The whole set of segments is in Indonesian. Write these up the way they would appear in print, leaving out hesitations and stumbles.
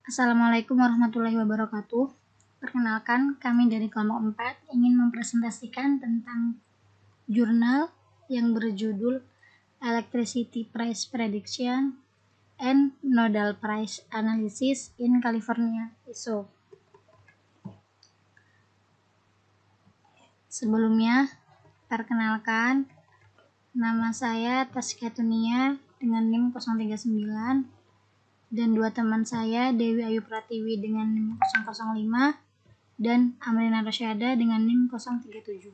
Assalamualaikum warahmatullahi wabarakatuh. Perkenalkan, kami dari kelompok 4 ingin mempresentasikan tentang jurnal yang berjudul Electricity Price Prediction and Nodal Price Analysis in California ISO. Sebelumnya, perkenalkan, nama saya Taskia Tunia dengan NIM 039 dan dua teman saya, Dewi Ayu Pratiwi dengan NIM 005 dan Amrina Rasyada dengan NIM 037.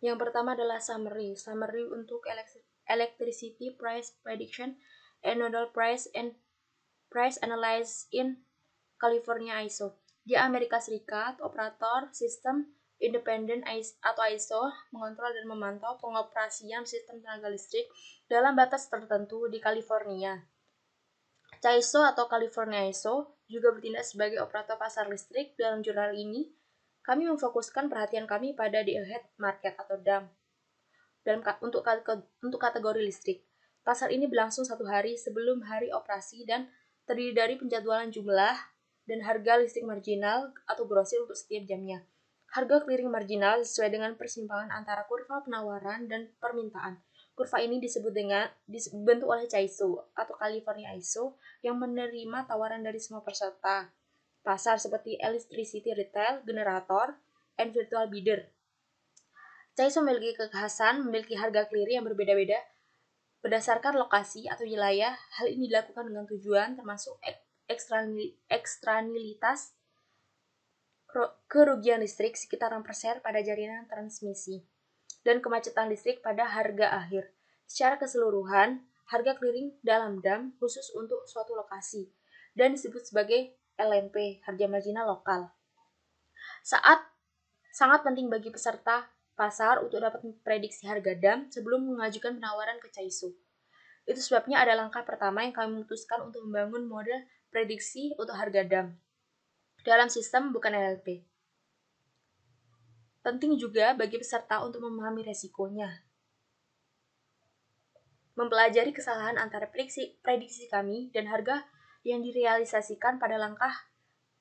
Yang pertama adalah summary untuk electricity price prediction and nodal price analysis in California ISO. Di Amerika Serikat, operator sistem independen atau ISO mengontrol dan memantau pengoperasian sistem tenaga listrik dalam batas tertentu di California. CAISO atau California ISO juga bertindak sebagai operator pasar listrik. Dalam jurnal ini, kami memfokuskan perhatian kami pada day-ahead market atau DAM untuk kategori listrik. Pasar ini berlangsung 1 hari sebelum hari operasi dan terdiri dari penjadwalan jumlah dan harga listrik marginal atau grosir untuk setiap jamnya. Harga clearing marginal sesuai dengan persimpangan antara kurva penawaran dan permintaan. Kurva ini dibentuk oleh CAISO atau California ISO yang menerima tawaran dari semua peserta pasar seperti electricity retail, generator, and virtual bidder. CAISO memiliki kekhasan memiliki harga clearing yang berbeda-beda berdasarkan lokasi atau wilayah. Hal ini dilakukan dengan tujuan termasuk eksternalitas kerugian listrik sekitar 6% pada jaringan transmisi dan kemacetan listrik pada harga akhir. Secara keseluruhan, harga clearing dalam DAM khusus untuk suatu lokasi dan disebut sebagai LMP, harga marginal lokal. Sangat penting bagi peserta pasar untuk dapat memprediksi harga DAM sebelum mengajukan penawaran ke CAISO. Itu sebabnya ada langkah pertama yang kami memutuskan untuk membangun model prediksi untuk harga DAM dalam sistem bukan LLP. Penting juga bagi peserta untuk memahami resikonya. Mempelajari kesalahan antara prediksi kami dan harga yang direalisasikan. Pada langkah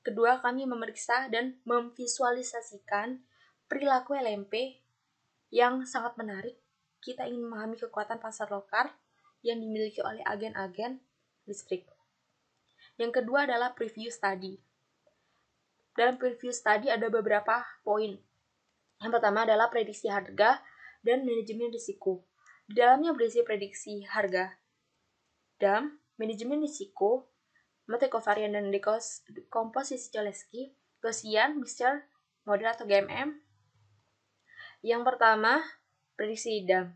kedua, kami memeriksa dan memvisualisasikan perilaku LMP yang sangat menarik. Kita ingin memahami kekuatan pasar lokal yang dimiliki oleh agen-agen listrik. Yang kedua adalah preview study. Dalam preview study ada beberapa poin. Yang pertama adalah prediksi harga dan manajemen risiko. Di dalamnya berisi prediksi harga DAM, manajemen risiko, materi kovarian dan dekomposisi Cholesky, Gaussian, mixture, model atau GMM. Yang pertama, prediksi DAM.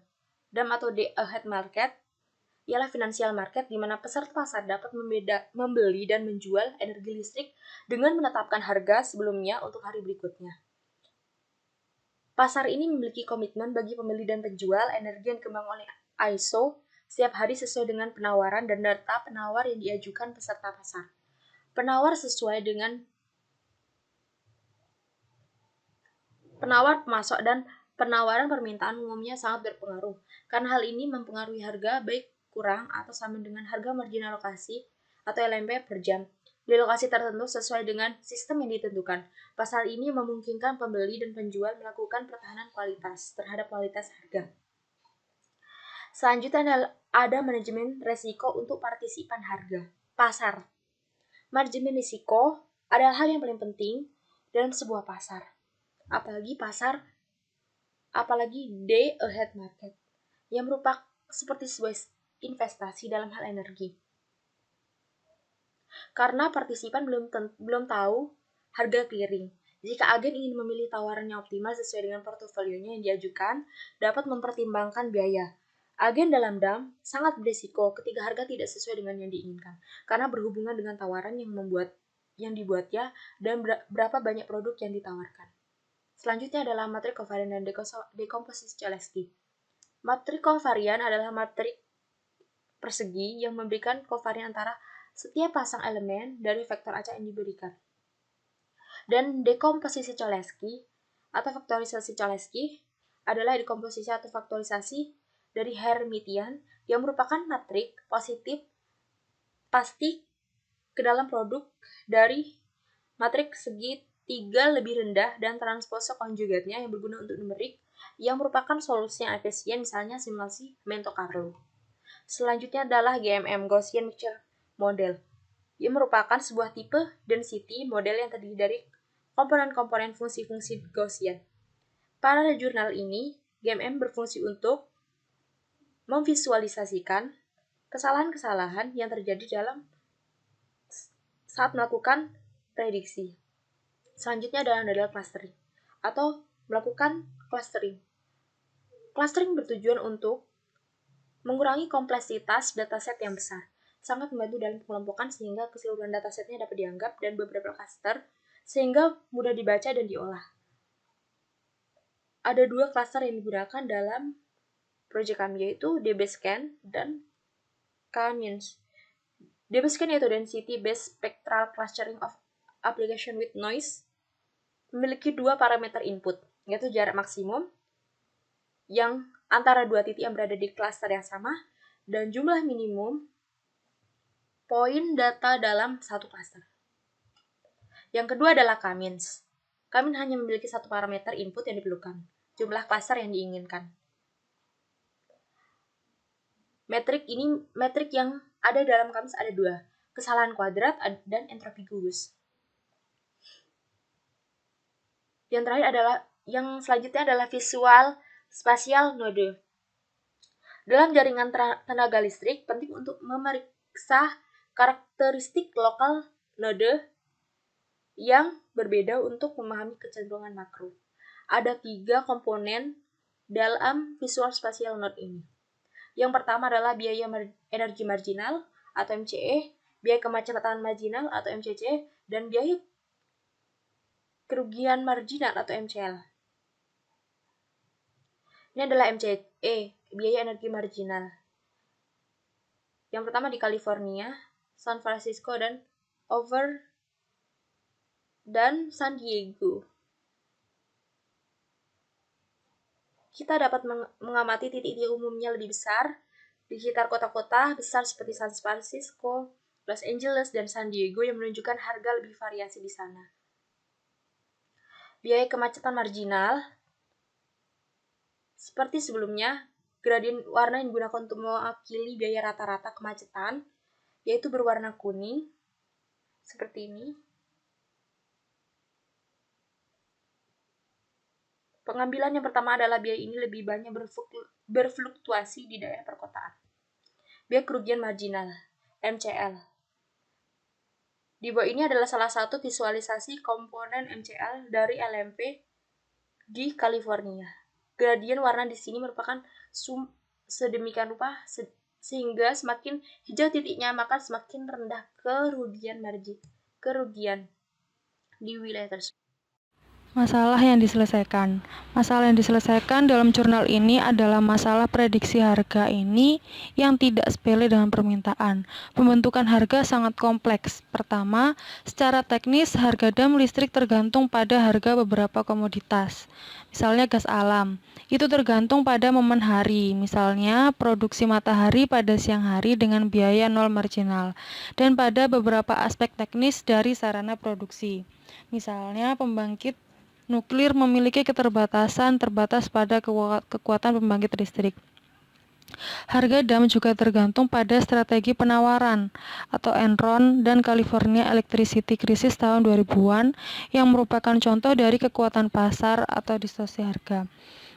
DAM atau Day Ahead Market ialah financial market di mana peserta pasar dapat membeli dan menjual energi listrik dengan menetapkan harga sebelumnya untuk hari berikutnya. Pasar ini memiliki komitmen bagi pembeli dan penjual energi yang dikembangkan oleh ISO setiap hari sesuai dengan penawaran dan data penawar yang diajukan peserta pasar. Penawar pemasok dan penawaran permintaan umumnya sangat berpengaruh, karena hal ini mempengaruhi harga baik kurang atau sama dengan harga marginal lokasi atau LMP per jam di lokasi tertentu sesuai dengan sistem yang ditentukan. Pasar ini memungkinkan pembeli dan penjual melakukan pertahanan kualitas terhadap kualitas harga. Selanjutnya ada manajemen risiko untuk partisipan harga pasar. Manajemen risiko adalah hal yang paling penting dalam sebuah pasar. Apalagi day ahead market yang merupakan seperti sebuah investasi dalam hal energi. Karena partisipan belum tahu harga clearing. Jika agen ingin memilih tawaran yang optimal sesuai dengan portofolionya yang diajukan, dapat mempertimbangkan biaya. Agen dalam DAM sangat berisiko ketika harga tidak sesuai dengan yang diinginkan, karena berhubungan dengan tawaran yang dibuatnya dan berapa banyak produk yang ditawarkan. Selanjutnya adalah matrik kovarian dan dekomposisi Cholesky. Matrik kovarian adalah matrik persegi yang memberikan kovarian antara setiap pasang elemen dari vektor acak yang diberikan. Dan dekomposisi Cholesky atau faktorisasi Cholesky adalah dekomposisi atau faktorisasi dari Hermitian yang merupakan matrik positif pasti ke dalam produk dari matriks segitiga lebih rendah dan transpose konjugatnya yang berguna untuk numerik yang merupakan solusi yang efisien, misalnya simulasi Monte Carlo. Selanjutnya adalah GMM, Gaussian Mixture Model. Ia merupakan sebuah tipe density model yang terdiri dari komponen-komponen fungsi-fungsi Gaussian. Pada jurnal ini, GMM berfungsi untuk memvisualisasikan kesalahan-kesalahan yang terjadi dalam saat melakukan prediksi. Selanjutnya adalah clustering atau melakukan clustering. Clustering bertujuan untuk mengurangi kompleksitas dataset yang besar. Sangat membantu dalam pengelompokan sehingga keseluruhan datasetnya dapat dianggap dan beberapa cluster sehingga mudah dibaca dan diolah. Ada 2 cluster yang digunakan dalam proyek kami, yaitu DBScan dan K-means. DBScan yaitu Density Based Spectral Clustering of Application with Noise, memiliki 2 parameter input, yaitu jarak maksimum yang antara 2 titik yang berada di cluster yang sama dan jumlah minimum poin data dalam satu cluster. Yang kedua adalah K-means. K-means hanya memiliki 1 parameter input yang diperlukan, jumlah cluster yang diinginkan. Metrik yang ada dalam K-means ada 2, kesalahan kuadrat dan entropi gugus. Yang selanjutnya adalah visual spasial node. Dalam jaringan tenaga listrik, penting untuk memeriksa karakteristik lokal node yang berbeda untuk memahami kecenderungan makro. Ada 3 komponen dalam visual spasial node ini. Yang pertama adalah biaya energi marginal atau MCE, biaya kemacetan marginal atau MCC, dan biaya kerugian marginal atau MCL. Ini adalah MCE, biaya energi marginal. Yang pertama di California, San Francisco, dan San Diego. Kita dapat mengamati titik-titik umumnya lebih besar di sekitar kota-kota besar seperti San Francisco, Los Angeles, dan San Diego yang menunjukkan harga lebih variasi di sana. Biaya kemacetan marginal, seperti sebelumnya, gradien warna yang digunakan untuk mewakili biaya rata-rata kemacetan, yaitu berwarna kuning, seperti ini. Pengambilan yang pertama adalah biaya ini lebih banyak berfluktuasi di daerah perkotaan. Biaya kerugian marginal, MCL. Di bawah ini adalah salah satu visualisasi komponen MCL dari LMP di California. Gradien warna di sini merupakan sedemikian rupa sehingga semakin hijau titiknya maka semakin rendah kerugian di wilayah tersebut. Masalah yang diselesaikan. Masalah yang diselesaikan dalam jurnal ini adalah masalah prediksi harga ini yang tidak sepele dengan permintaan. Pembentukan harga sangat kompleks. Pertama, secara teknis harga dam listrik tergantung pada harga beberapa komoditas. Misalnya gas alam. Itu tergantung pada momen hari. Misalnya produksi matahari pada siang hari dengan biaya nol marginal. Dan pada beberapa aspek teknis dari sarana produksi. Misalnya pembangkit nuklir memiliki keterbatasan terbatas pada kekuatan pembangkit listrik. Harga dam juga tergantung pada strategi penawaran atau Enron dan California Electricity Crisis tahun 2000-an yang merupakan contoh dari kekuatan pasar atau distorsi harga.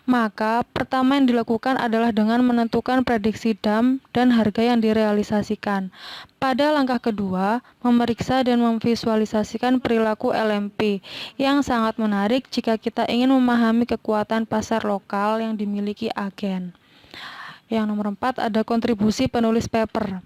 Maka, pertama yang dilakukan adalah dengan menentukan prediksi dam dan harga yang direalisasikan. Pada langkah kedua, memeriksa dan memvisualisasikan perilaku LMP yang sangat menarik jika kita ingin memahami kekuatan pasar lokal yang dimiliki agen. Yang nomor 4 ada kontribusi penulis paper.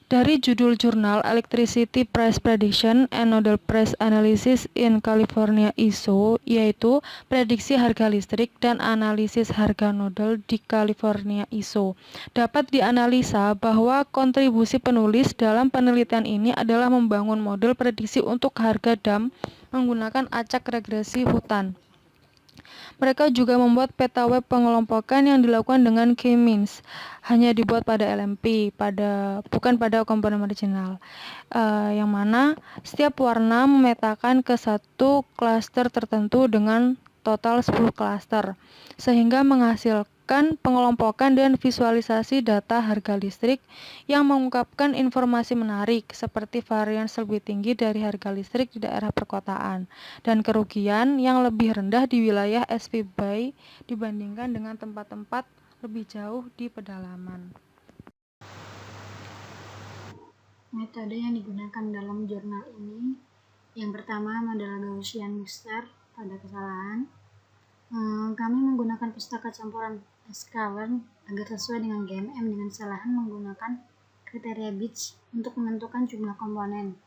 Dari judul jurnal Electricity Price Prediction and Nodal Price Analysis in California ISO, yaitu prediksi harga listrik dan analisis harga nodal di California ISO. Dapat dianalisa bahwa kontribusi penulis dalam penelitian ini adalah membangun model prediksi untuk harga dam menggunakan acak regresi hutan. Mereka juga membuat peta web pengelompokan yang dilakukan dengan K-means, hanya dibuat pada LMP, bukan pada komponen marginal, yang mana setiap warna memetakan ke satu klaster tertentu dengan total 10 klaster, sehingga menghasilkan pengelompokan dan visualisasi data harga listrik yang mengungkapkan informasi menarik seperti varians lebih tinggi dari harga listrik di daerah perkotaan dan kerugian yang lebih rendah di wilayah SPBY dibandingkan dengan tempat-tempat lebih jauh di pedalaman. Metode yang digunakan dalam jurnal ini, yang pertama adalah Gaussian booster pada kesalahan. Kami menggunakan pustaka campuran S-Color agar sesuai dengan GMM dengan kesalahan menggunakan kriteria bits untuk menentukan jumlah komponen.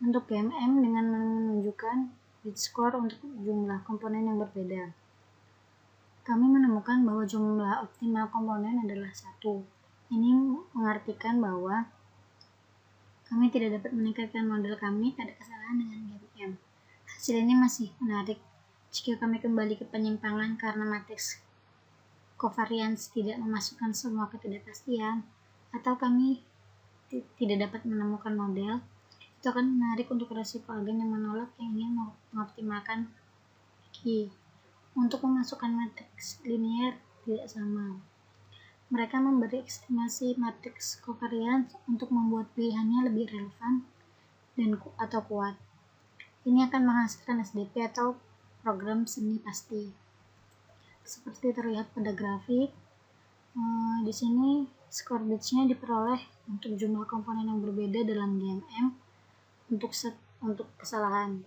Untuk GMM dengan menunjukkan bit score untuk jumlah komponen yang berbeda. Kami menemukan bahwa jumlah optimal komponen adalah 1. Ini mengartikan bahwa kami tidak dapat meningkatkan model kami pada kesalahan dengan GMM. Hasil ini masih menarik jika kami kembali ke penyimpangan karena matriks covariance tidak memasukkan semua ketidakpastian, atau kami tidak dapat menemukan model. Itu akan menarik untuk resiko agen yang menolak yang ingin mengoptimalkan Q. Untuk memasukkan matriks linear tidak sama. Mereka memberi estimasi matriks covariance untuk membuat pilihannya lebih relevan atau kuat. Ini akan menghasilkan SDP atau program semi pasti. Seperti terlihat pada grafik, di sini skor bitsnya diperoleh untuk jumlah komponen yang berbeda dalam GMM untuk kesalahan.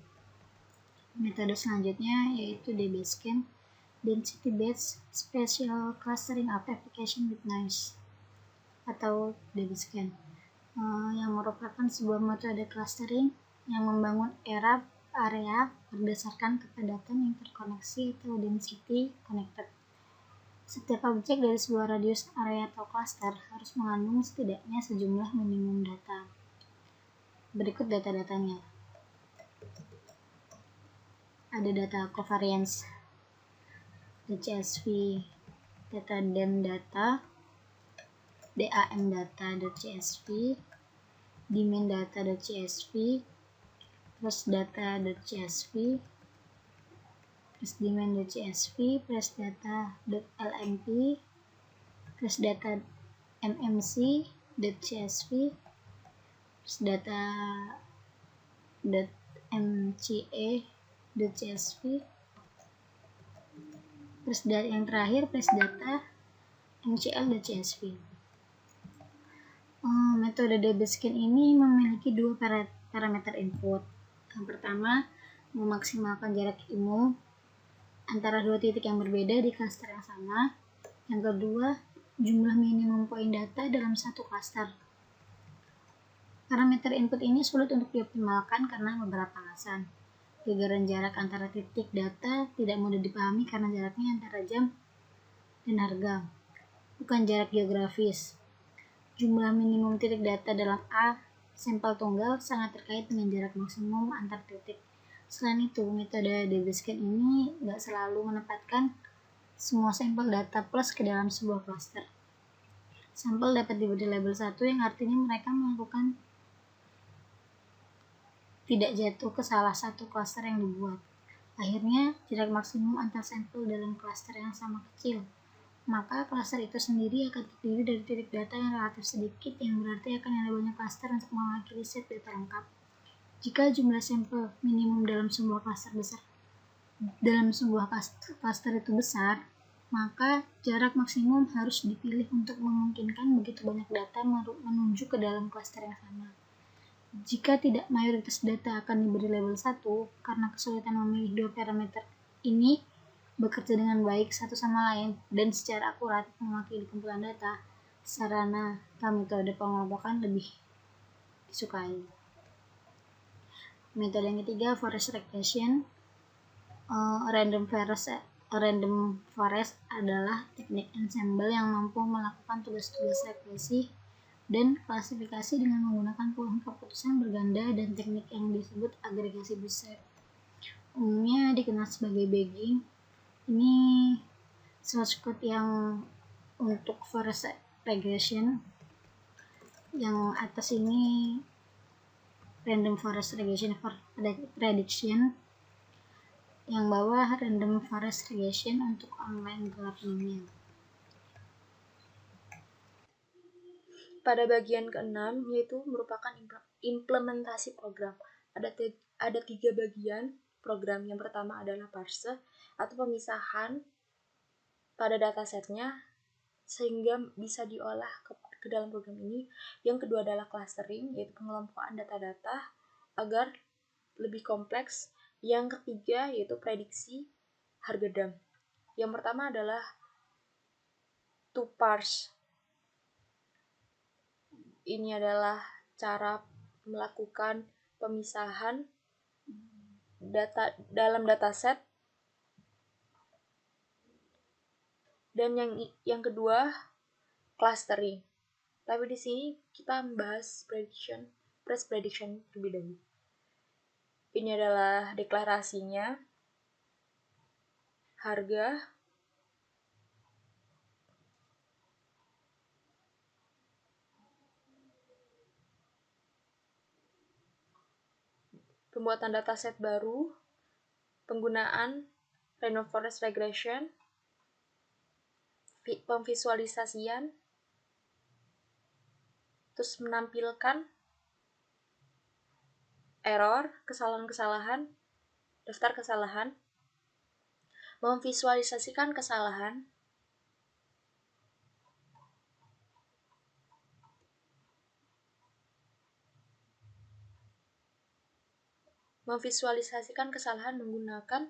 Metode selanjutnya yaitu DBSCAN, Density Based Spatial Clustering of Application with Noise, atau DBSCAN, yang merupakan sebuah metode clustering yang membangun area berdasarkan kepadatan interkoneksi atau density connected. Setiap objek dari sebuah radius area atau cluster harus mengandung setidaknya sejumlah minimum data. Berikut data-datanya. Ada data covariance, DCSV, data DAM data, DAM data.csv, demand data.csv, plus data.csv, plus demand.csv, plus data.lmp, plus data mmc.csv, plus data.mca.csv, plus yang terakhir plus data mcl.csv. Metode DBSCAN ini memiliki dua parameter input. Yang pertama, memaksimalkan jarak IMU antara dua titik yang berbeda di klaster yang sama. Yang kedua, jumlah minimum poin data dalam satu klaster. Parameter input ini sulit untuk dioptimalkan karena beberapa alasan. Gagaran jarak antara titik data tidak mudah dipahami karena jaraknya antara jam dan harga, bukan jarak geografis. Jumlah minimum titik data dalam A sampel tunggal sangat terkait dengan jarak maksimum antar titik. Selain itu, metode DBSCAN ini tidak selalu menempatkan semua sampel data plus ke dalam sebuah cluster. Sampel dapat diberi label 1 yang artinya mereka melakukan tidak jatuh ke salah satu cluster yang dibuat. Akhirnya, jarak maksimum antar sampel dalam cluster yang sama kecil. Maka cluster itu sendiri akan terdiri dari titik data yang relatif sedikit, yang berarti akan ada banyak cluster untuk mewakili set data lengkap. Jika jumlah sampel minimum dalam sebuah cluster itu besar, maka jarak maksimum harus dipilih untuk memungkinkan begitu banyak data menuju ke dalam cluster yang sama. Jika tidak, mayoritas data akan diberi label 1 karena kesulitan memilih dua parameter ini bekerja dengan baik satu sama lain dan secara akurat mewakili kumpulan data. Sarana metode pengelompokan lebih disukai. Metode yang ketiga, forest regression. Random forest adalah teknik ensemble yang mampu melakukan tugas-tugas regresi dan klasifikasi dengan menggunakan puluhan keputusan berganda dan teknik yang disebut agregasi besar. Umumnya dikenal sebagai bagging. Ini source code yang untuk forest regression. Yang atas ini random forest regression for prediction, yang bawah random forest regression untuk online learning. Pada bagian ke-6 yaitu merupakan implementasi program. Ada 3 bagian program. Yang pertama adalah parse atau pemisahan pada datasetnya sehingga bisa diolah ke dalam program ini. Yang kedua adalah clustering, yaitu pengelompokan data-data agar lebih kompleks. Yang ketiga yaitu prediksi harga DAM. Yang pertama adalah to parse. Ini adalah cara melakukan pemisahan data dalam dataset. Dan yang kedua clustering. Tapi di sini kita membahas price prediction terlebih dahulu. Ini adalah deklarasinya harga, pembuatan dataset baru, penggunaan random forest regression, pemvisualisasian, terus menampilkan error, kesalahan-kesalahan, daftar kesalahan, memvisualisasikan kesalahan, menggunakan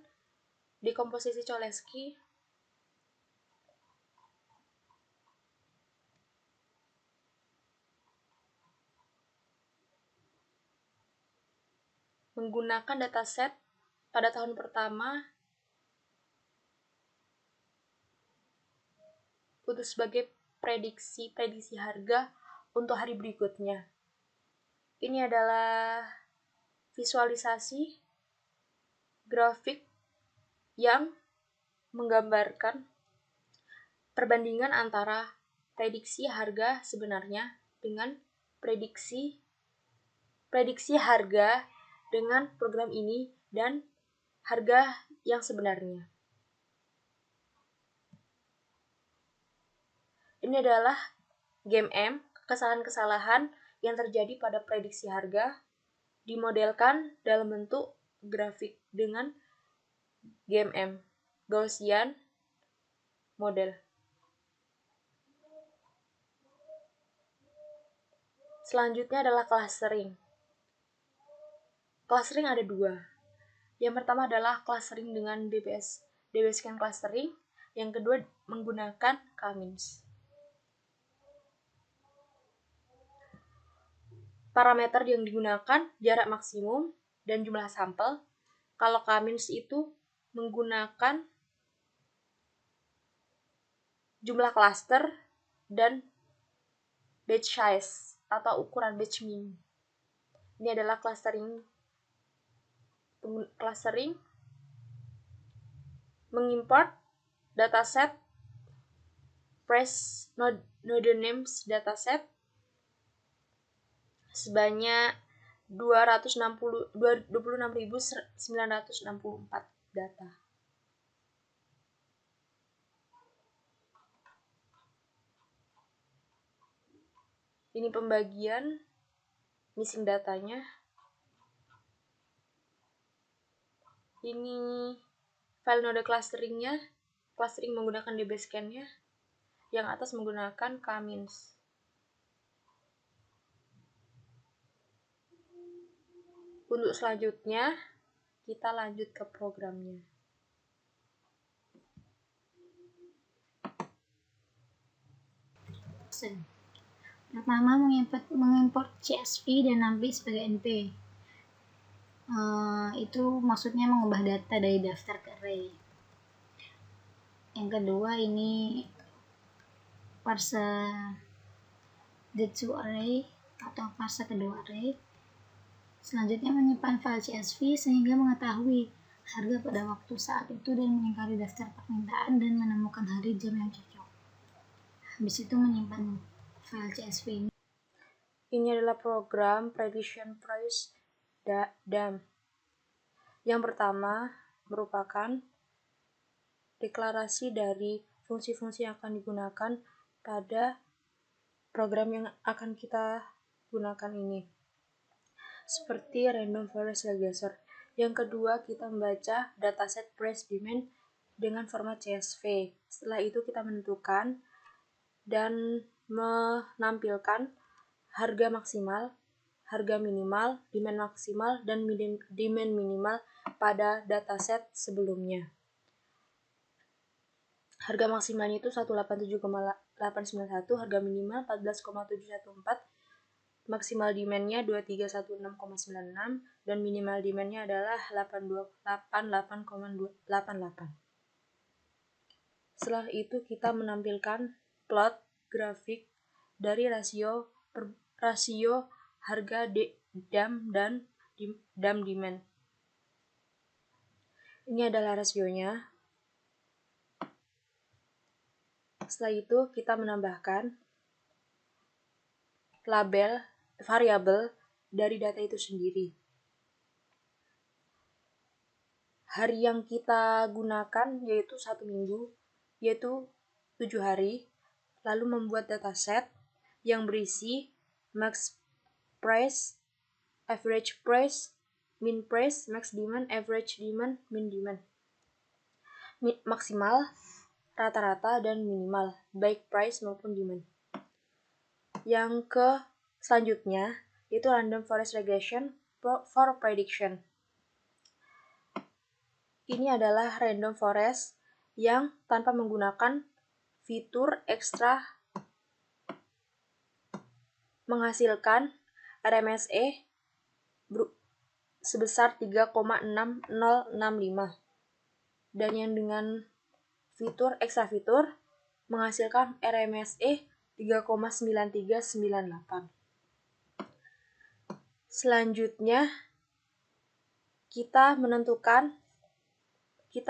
dekomposisi Cholesky, menggunakan dataset pada tahun pertama untuk sebagai prediksi harga untuk hari berikutnya. Ini adalah visualisasi grafik yang menggambarkan perbandingan antara prediksi harga sebenarnya dengan prediksi harga dengan program ini dan harga yang sebenarnya. Ini adalah GMM, kesalahan-kesalahan yang terjadi pada prediksi harga dimodelkan dalam bentuk grafik dengan GMM, Gaussian model. Selanjutnya adalah clustering. Clustering ada 2. Yang pertama adalah clustering dengan DB-scan clustering. Yang kedua menggunakan K-means. Parameter yang digunakan jarak maksimum dan jumlah sampel. Kalau K-means itu menggunakan jumlah cluster dan batch size atau ukuran batch min. Ini adalah clustering mengimport dataset price node names dataset sebanyak 26.964 data. Ini pembagian missing datanya. Ini file node clusteringnya, clustering menggunakan DB-scan-nya. Yang atas menggunakan K-means. Untuk selanjutnya, kita lanjut ke programnya. Pertama, mengimport CSV dan NumPy sebagai NP. Itu maksudnya mengubah data dari daftar ke array. Yang kedua, ini parse D2 array atau parse kedua array. Selanjutnya menyimpan file CSV sehingga mengetahui harga pada waktu saat itu dan mengingkari daftar permintaan dan menemukan hari jam yang cocok. Habis itu menyimpan file CSV ini. Ini adalah program Prediction Price DAM. Yang pertama merupakan deklarasi dari fungsi-fungsi yang akan digunakan pada program yang akan kita gunakan ini. Seperti Random Forest Regression. Yang kedua, kita membaca dataset price demand dengan format CSV. Setelah itu kita menentukan dan menampilkan harga maksimal, harga minimal, demand maksimal, dan demand minimal pada dataset sebelumnya. Harga maksimalnya itu 187,891, harga minimal 14,714, maksimal demand-nya 2316,96, dan minimal demand-nya adalah 88,88. Setelah itu kita menampilkan plot grafik dari rasio harga DAM dan DAM demand. Ini adalah rasionya. Setelah itu kita menambahkan label variabel dari data itu sendiri. Hari yang kita gunakan yaitu 1 minggu, yaitu 7 hari, lalu membuat dataset yang berisi max price, average price, min price, max demand, average demand, min demand. Maksimal, rata-rata, dan minimal, baik price maupun demand. Yang selanjutnya yaitu Random Forest Regression for Prediction. Ini adalah random forest yang tanpa menggunakan fitur ekstra menghasilkan RMSE sebesar 3,6065 dan yang dengan ekstra fitur menghasilkan RMSE 3,9398. Selanjutnya kita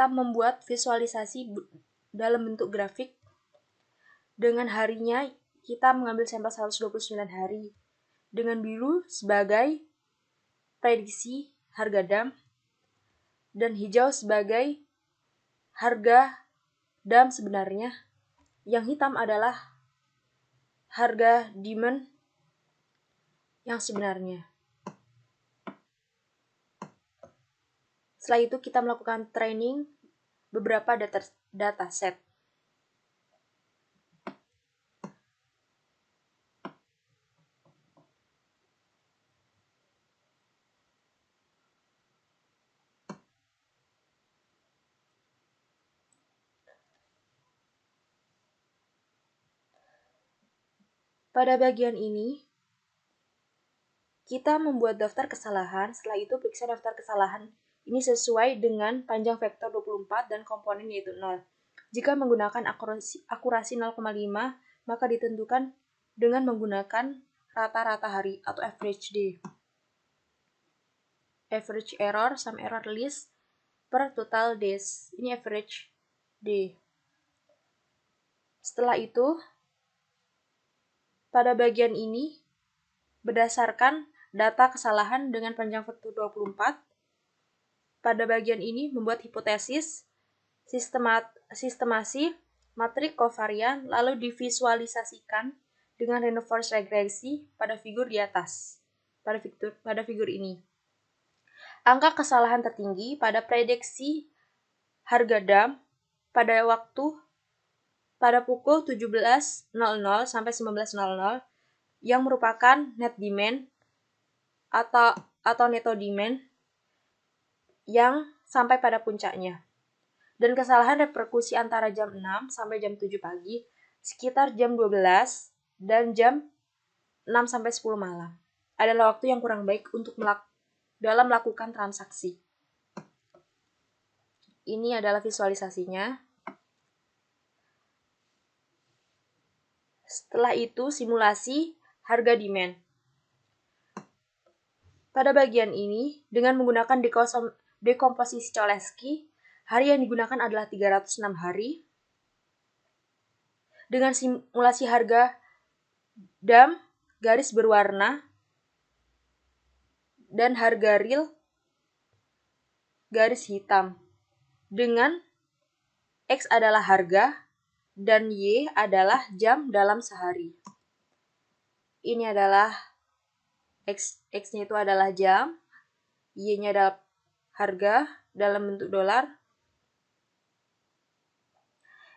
membuat visualisasi dalam bentuk grafik. Dengan harinya kita mengambil sampel 129 hari dengan biru sebagai prediksi harga DAM dan hijau sebagai harga DAM sebenarnya. Yang hitam adalah harga demand yang sebenarnya. Setelah itu kita melakukan training beberapa dataset. Pada bagian ini, kita membuat daftar kesalahan. Setelah itu periksa daftar kesalahan ini sesuai dengan panjang vektor 24 dan komponen yaitu 0. Jika menggunakan akurasi 0,5, maka ditentukan dengan menggunakan rata-rata hari atau average day. Average error, sum error list per total days. Ini average day. Setelah itu, pada bagian ini, berdasarkan data kesalahan dengan panjang vektor 24, pada bagian ini membuat hipotesis, sistemasi, matrik kovarian, lalu divisualisasikan dengan random forest regresi pada figur di atas, pada figur ini. Angka kesalahan tertinggi pada prediksi harga DAM pada pukul 17.00 sampai 19.00 yang merupakan net demand atau neto demand yang sampai pada puncaknya. Dan kesalahan reperkusi antara jam 6 sampai jam 7 pagi sekitar jam 12 dan jam 6 sampai 10 malam adalah waktu yang kurang baik untuk dalam melakukan transaksi. Ini adalah visualisasinya. Setelah itu simulasi harga demand. Pada bagian ini dengan menggunakan dekomposisi Cholesky, hari yang digunakan adalah 306 hari. Dengan simulasi harga DAM garis berwarna dan harga real garis hitam. Dengan X adalah harga dan Y adalah jam dalam sehari. Ini adalah X-nya itu adalah jam, Y-nya adalah harga dalam bentuk dolar.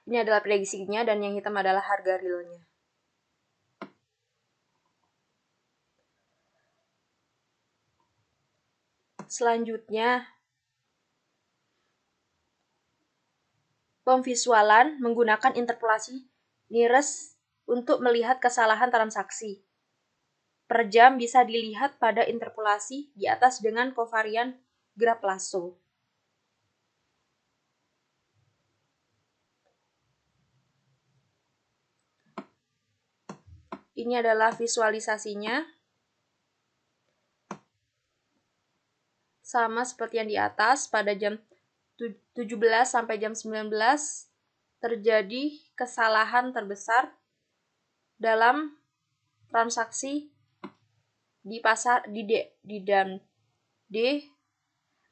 Ini adalah prediksinya dan yang hitam adalah harga realnya. Selanjutnya, pemvisualan menggunakan interpolasi nearest untuk melihat kesalahan transaksi. Per jam bisa dilihat pada interpolasi di atas dengan kovarian graf Lasso. Ini adalah visualisasinya. Sama seperti yang di atas, pada jam 17 sampai jam 19 terjadi kesalahan terbesar dalam transaksi di pasar di DAM D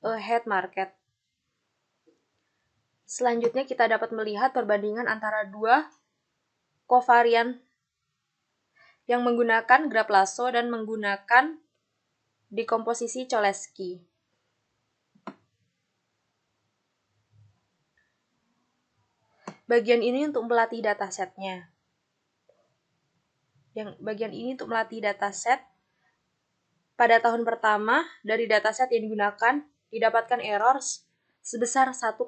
ahead market. Selanjutnya kita dapat melihat perbandingan antara dua kovarian yang menggunakan graf Lasso dan menggunakan dekomposisi Cholesky. Bagian ini untuk melatih datasetnya. Bagian ini untuk melatih dataset. Pada tahun pertama, dari dataset yang digunakan, didapatkan error sebesar 1,09.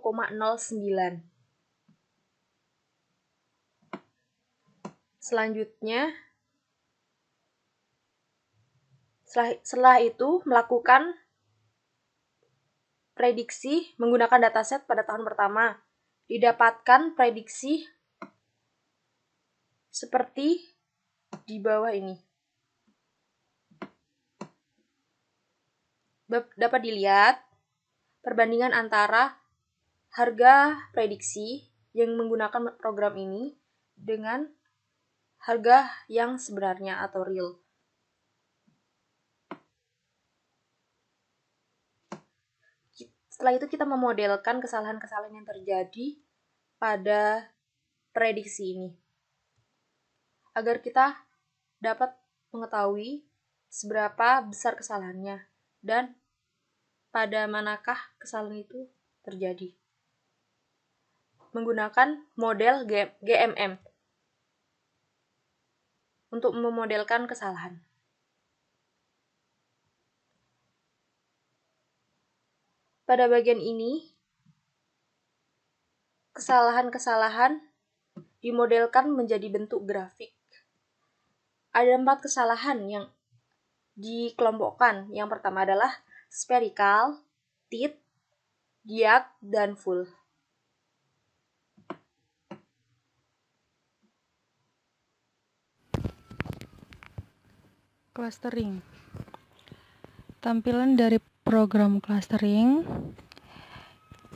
Selanjutnya, setelah itu melakukan prediksi menggunakan dataset pada tahun pertama. Didapatkan prediksi seperti di bawah ini. Dapat dilihat perbandingan antara harga prediksi yang menggunakan program ini dengan harga yang sebenarnya atau real. Setelah itu kita memodelkan kesalahan-kesalahan yang terjadi pada prediksi ini. Agar kita dapat mengetahui seberapa besar kesalahannya dan pada manakah kesalahan itu terjadi. Menggunakan model GMM untuk memodelkan kesalahan. Pada bagian ini, kesalahan-kesalahan dimodelkan menjadi bentuk grafik. Ada 4 kesalahan yang dikelompokkan. Yang pertama adalah spherical, teeth, diag, dan full. Clustering. Tampilan dari program clustering.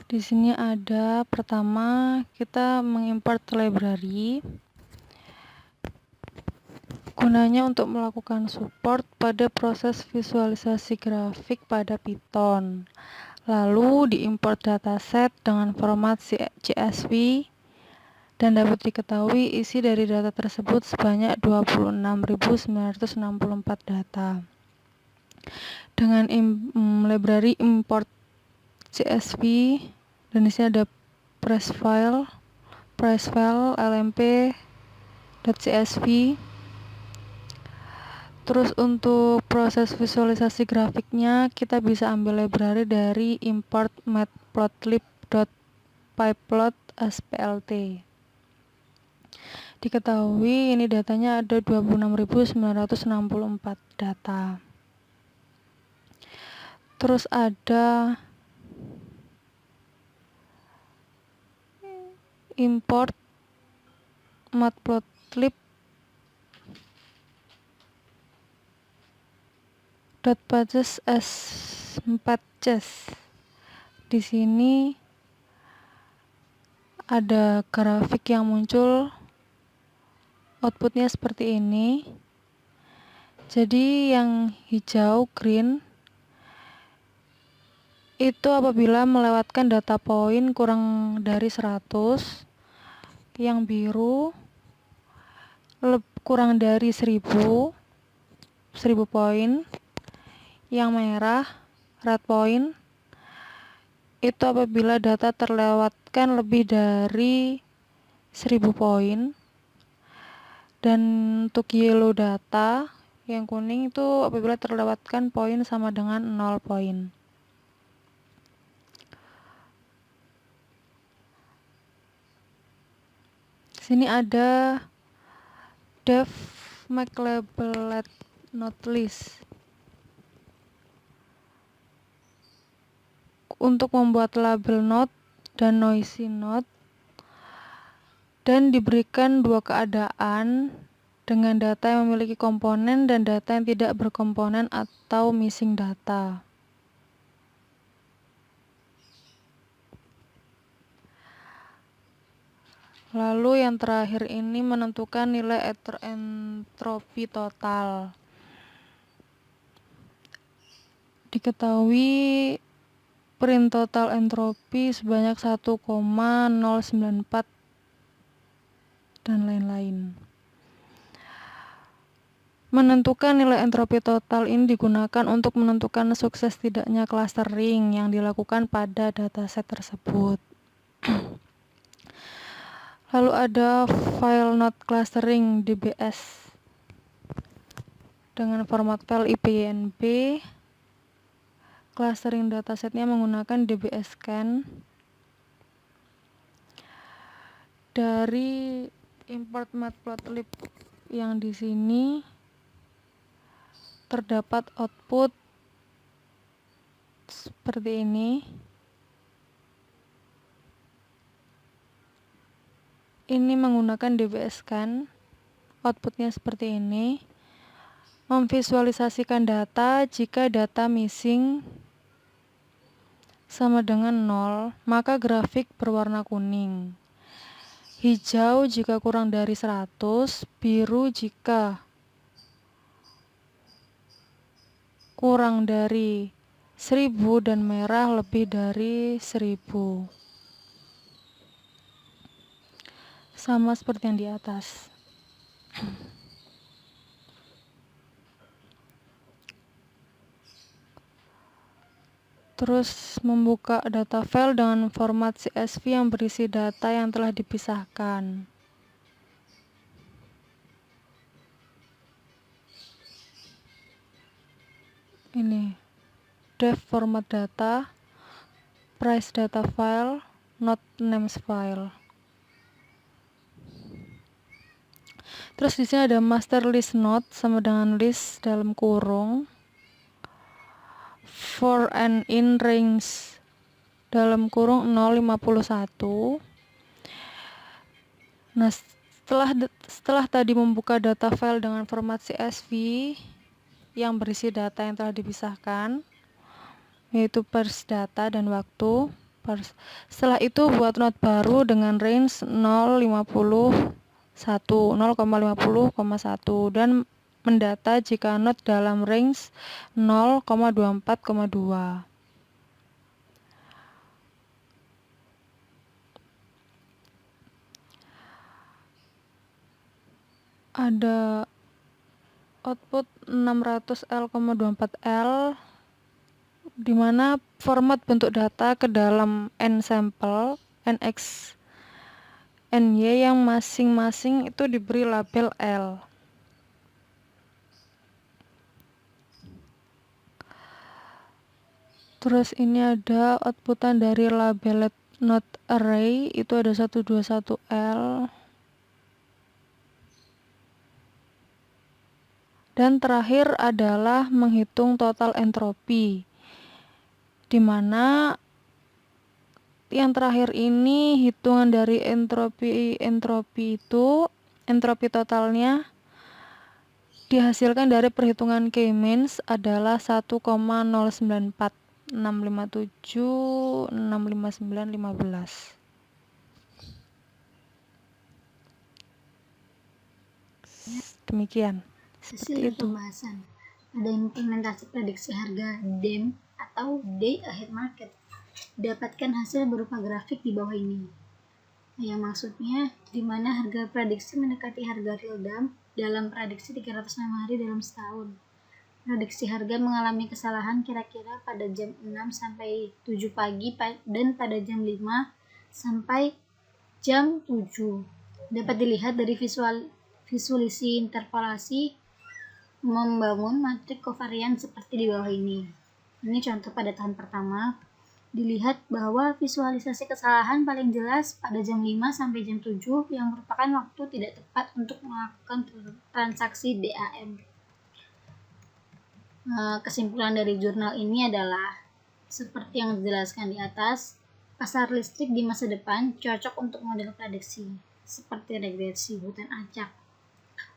Di sini ada pertama kita mengimport library. Gunanya untuk melakukan support pada proses visualisasi grafik pada Python. Lalu diimport dataset dengan format CSV dan dapat diketahui isi dari data tersebut sebanyak 26.964 data. Dengan library import CSV dan di sini ada press file lmp.csv. Terus untuk proses visualisasi grafiknya kita bisa ambil library dari import matplotlib.pyplot.splt. Diketahui ini datanya ada 26.964 data. Terus ada import matplotlib.pages as 4ches. di sini ada grafik yang muncul, outputnya seperti ini. Jadi yang hijau green itu apabila melewatkan data poin kurang dari 100, yang biru kurang dari 1000 poin, yang merah red point itu apabila data terlewatkan lebih dari 1000 poin, dan untuk yellow data yang kuning itu apabila terlewatkan poin sama dengan 0 poin. Sini ada dev make label not list. Untuk membuat label node dan noisy node, dan diberikan dua keadaan dengan data yang memiliki komponen dan data yang tidak berkomponen atau missing data. Lalu yang terakhir ini menentukan nilai entropi total. Diketahui print total entropi sebanyak 1,094 dan lain-lain. Menentukan nilai entropi total ini digunakan untuk menentukan sukses tidaknya clustering yang dilakukan pada dataset tersebut. Lalu ada file node clustering DBS dengan format file IPYNB. Clustering datasetnya menggunakan DBS scan. Dari import matplotlib yang di sini terdapat output seperti ini. Ini menggunakan DBS scan. Outputnya seperti ini. Memvisualisasikan data, jika data missing sama dengan 0, maka grafik berwarna kuning. Hijau jika kurang dari 100, biru jika kurang dari 1000, dan merah lebih dari 1000. Sama seperti yang di atas. Terus membuka data file dengan format CSV yang berisi data yang telah dipisahkan. Ini dev format data, price data file, not names file. Terus di sini ada master list node sama dengan list dalam kurung for and in range dalam kurung 051. Nah, setelah tadi membuka data file dengan format CSV yang berisi data yang telah dipisahkan, yaitu pers data dan waktu. Setelah itu buat node baru dengan range 0,50,1 dan mendata jika node dalam range 0,24,2. Ada output 600L,24L, di mana format bentuk data ke dalam n sampel, nx, ny yang masing-masing itu diberi label L. Terus ini ada outputan dari labeled node array, itu ada 121L. Dan terakhir adalah menghitung total entropi, di mana yang terakhir ini hitungan dari entropi itu, entropi totalnya dihasilkan dari perhitungan K-means adalah 1,094. 657, 659, 15. Demikian. Hasil Seperti itu. pembahasan pada implementasi prediksi harga DAM atau Day Ahead Market dapatkan hasil berupa grafik di bawah ini. Yang maksudnya di mana harga prediksi mendekati harga real DAM dalam prediksi 306 hari dalam setahun. Prediksi harga mengalami kesalahan kira-kira pada jam 6 sampai 7 pagi dan pada jam 5 sampai jam 7. Dapat dilihat dari visualisasi interpolasi membangun matrik kovarian seperti di bawah ini. Ini contoh pada tahun pertama. Dilihat bahwa visualisasi kesalahan paling jelas pada jam 5 sampai jam 7 yang merupakan waktu tidak tepat untuk melakukan transaksi DAM. Kesimpulan dari jurnal ini adalah seperti yang dijelaskan di atas, pasar listrik di masa depan cocok untuk model prediksi seperti regresi hutan acak,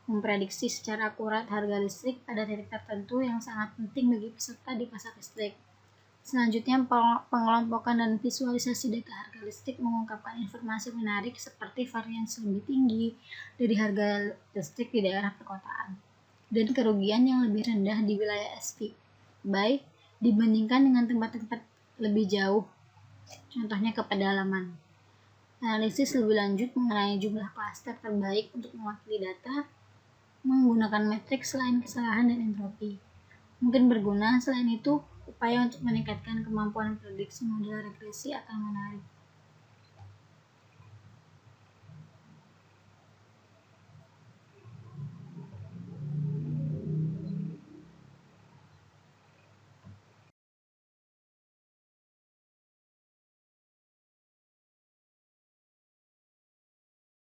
memprediksi secara akurat harga listrik pada titik tertentu yang sangat penting bagi peserta di pasar listrik. Selanjutnya, pengelompokan dan visualisasi data harga listrik mengungkapkan informasi menarik seperti variasi lebih tinggi dari harga listrik di daerah perkotaan dan kerugian yang lebih rendah di wilayah SPY dibandingkan dengan tempat-tempat lebih jauh, contohnya ke pedalaman. Analisis lebih lanjut mengenai jumlah klaster terbaik untuk mewakili data menggunakan metrik selain kesalahan dan entropi. Mungkin berguna. Selain itu, upaya untuk meningkatkan kemampuan prediksi model regresi akan menarik.